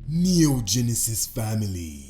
Neo Genesis family.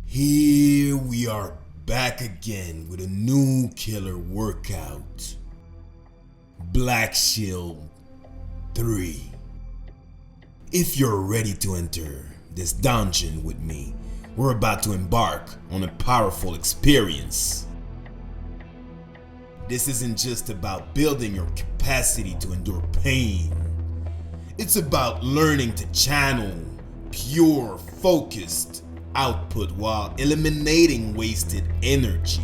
Here we are back again with a new killer workout. Black Shield 3. If you're ready to enter this dungeon with me, we're about to embark on a powerful experience. This isn't just about building your capacity to endure pain. It's about learning to channel pure, focused output while eliminating wasted energy.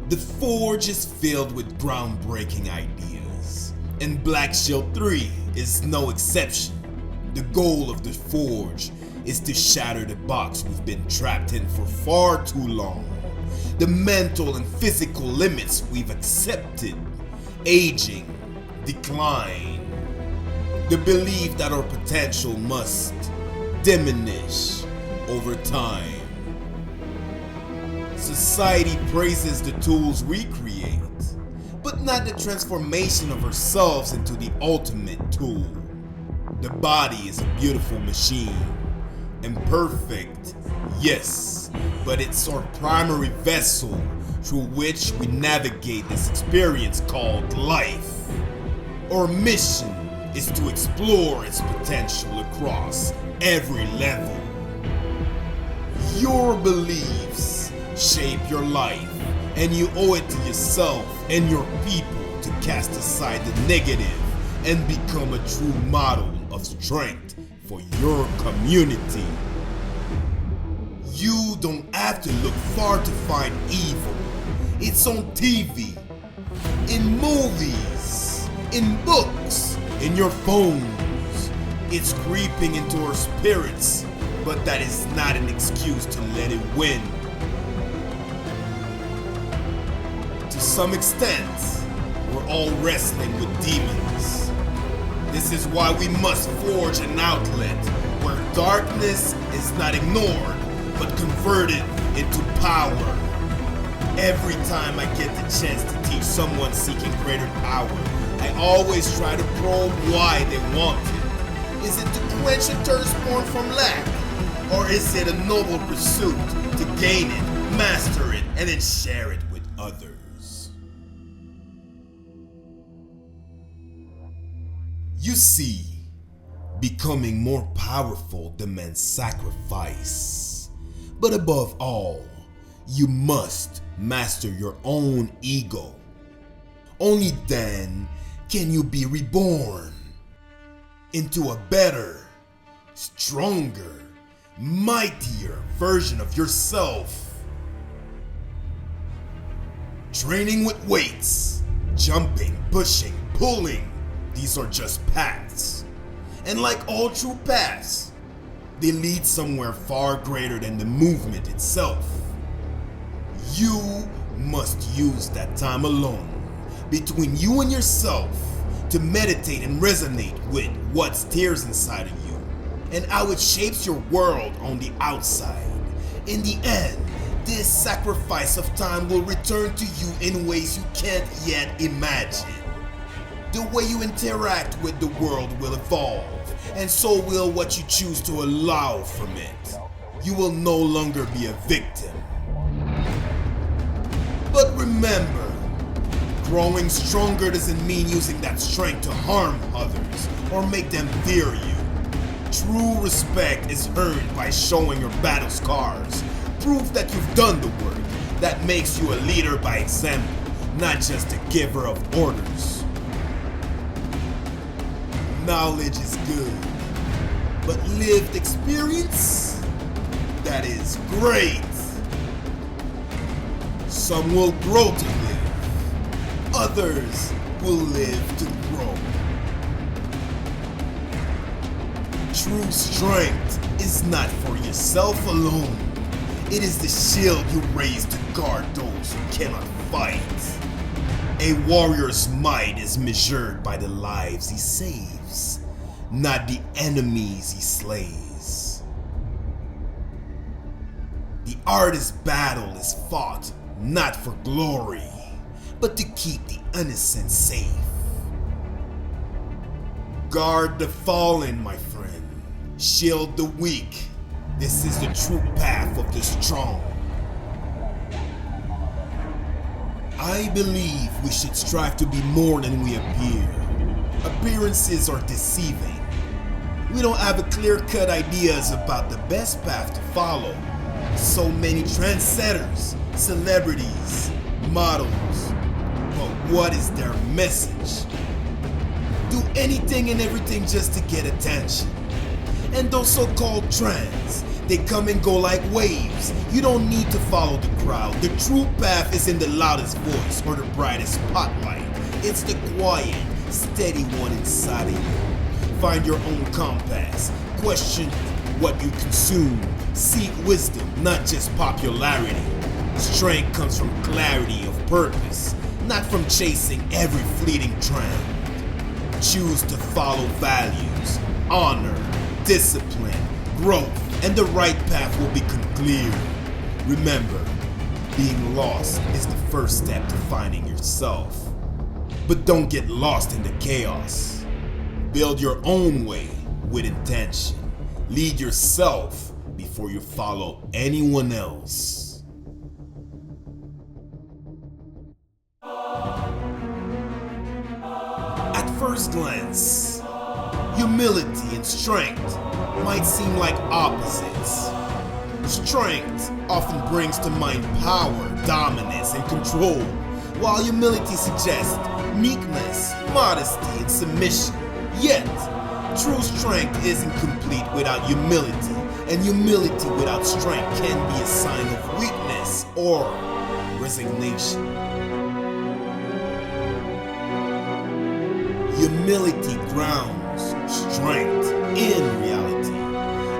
The Forge is filled with groundbreaking ideas, and Black Shield 3 is no exception. The goal of the Forge is to shatter the box we've been trapped in for far too long. The mental and physical limits we've accepted. Aging, decline, the belief that our potential must diminish over time. Society praises the tools we create, but not the transformation of ourselves into the ultimate tool. The body is a beautiful machine, imperfect, yes, but it's our primary vessel through which we navigate this experience called life. Our mission is to explore its potential across every level. Your beliefs shape your life, and you owe it to yourself and your people to cast aside the negative and become a true model of strength for your community. You don't have to look far to find evil. It's on TV, in movies, in books, in your phones. It's creeping into our spirits, but that is not an excuse to let it win. To some extent, we're all wrestling with demons. This is why we must forge an outlet where darkness is not ignored, but converted into power. Every time I get the chance to teach someone seeking greater power, I always try to probe why they want it. Is it to quench a thirst born from lack? Or is it a noble pursuit to gain it, master it, and then share it with others? You see, becoming more powerful demands sacrifice. But above all, you must master your own ego. Only then can you be reborn into a better, stronger, mightier version of yourself. Training with weights, jumping, pushing, pulling, these are just paths. And like all true paths, they lead somewhere far greater than the movement itself. You must use that time alone between you and yourself to meditate and resonate with what steers inside of you and how it shapes your world on the outside. In the end, this sacrifice of time will return to you in ways you can't yet imagine. The way you interact with the world will evolve, and so will what you choose to allow from it. You will no longer be a victim. But remember, growing stronger doesn't mean using that strength to harm others or make them fear you. True respect is earned by showing your battle scars, proof that you've done the work that makes you a leader by example, not just a giver of orders. Knowledge is good, but lived experience, that is great. Some will grow to live, others will live to grow. True strength is not for yourself alone. It is the shield you raise to guard those who cannot fight. A warrior's might is measured by the lives he saves, not the enemies he slays. The artist's battle is fought not for glory, but to keep the innocent safe. Guard the fallen, my friend. Shield the weak. This is the true path of the strong. I believe we should strive to be more than we appear. Appearances are deceiving. We don't have a clear-cut ideas about the best path to follow. So many trendsetters, celebrities, models. But what is their message? Do anything and everything just to get attention. And those so-called trends, they come and go like waves. You don't need to follow the crowd. The true path is in the loudest voice or the brightest spotlight. It's the quiet, steady one inside of you. Find your own compass. Question what you consume. Seek wisdom, not just popularity. Strength comes from clarity of purpose, not from chasing every fleeting trend. Choose to follow values, honor, discipline, growth, and the right path will become clear. Remember, being lost is the first step to finding yourself. But don't get lost in the chaos. Build your own way with intention. Lead yourself before you follow anyone else. At first glance, humility and strength might seem like opposites. Strength often brings to mind power, dominance, and control, while humility suggests meekness, modesty, and submission. Yet, true strength isn't complete without humility, and humility without strength can be a sign of weakness or resignation. Humility grounds strength in reality.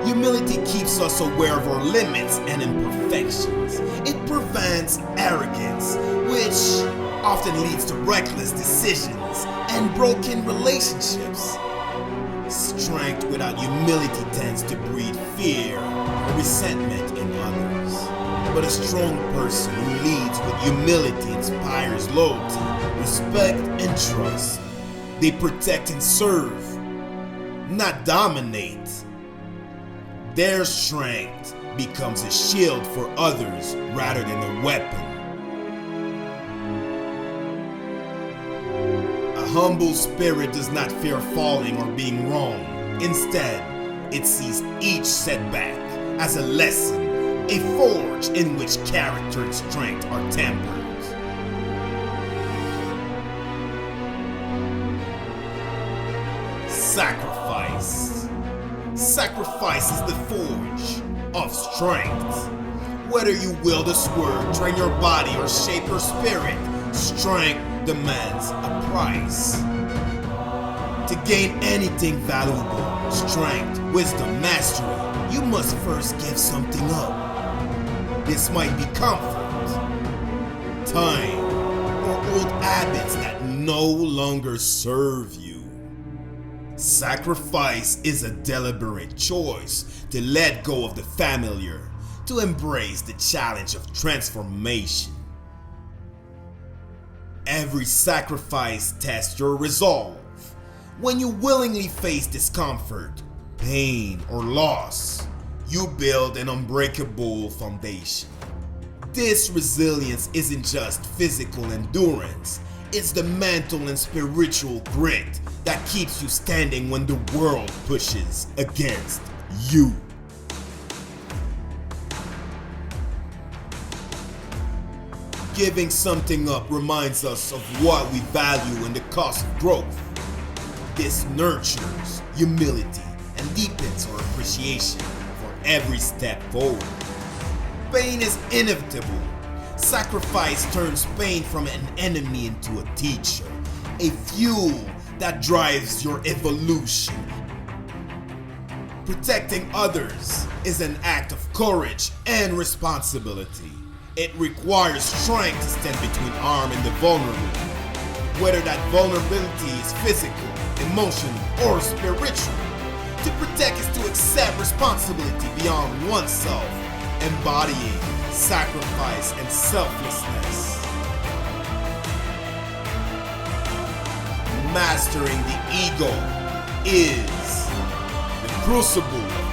Humility keeps us aware of our limits and imperfections. It prevents arrogance, which often leads to reckless decisions and broken relationships. Strength without humility tends to breed fear or resentment in others. But a strong person who leads with humility inspires loyalty, respect, and trust. They protect and serve, not dominate. Their strength becomes a shield for others rather than a weapon. A humble spirit does not fear falling or being wrong. Instead, it sees each setback as a lesson, a forge in which character and strength are tempered. Sacrifice. Sacrifice is the forge of strength. Whether you wield a sword, train your body, or shape your spirit, strength demands a price. To gain anything valuable, strength, wisdom, mastery, you must first give something up. This might be comfort, time, or old habits that no longer serve you. Sacrifice is a deliberate choice to let go of the familiar, to embrace the challenge of transformation. Every sacrifice tests your resolve. When you willingly face discomfort, pain, or loss, you build an unbreakable foundation. This resilience isn't just physical endurance, it's the mental and spiritual grit that keeps you standing when the world pushes against you. Giving something up reminds us of what we value and the cost of growth. This nurtures humility and deepens our appreciation for every step forward. Pain is inevitable. Sacrifice turns pain from an enemy into a teacher, a fuel that drives your evolution. Protecting others is an act of courage and responsibility. It requires strength to stand between harm and the vulnerable. Whether that vulnerability is physical, emotional, or spiritual. To protect is to accept responsibility beyond oneself, embodying sacrifice and selflessness. Mastering the ego is the crucible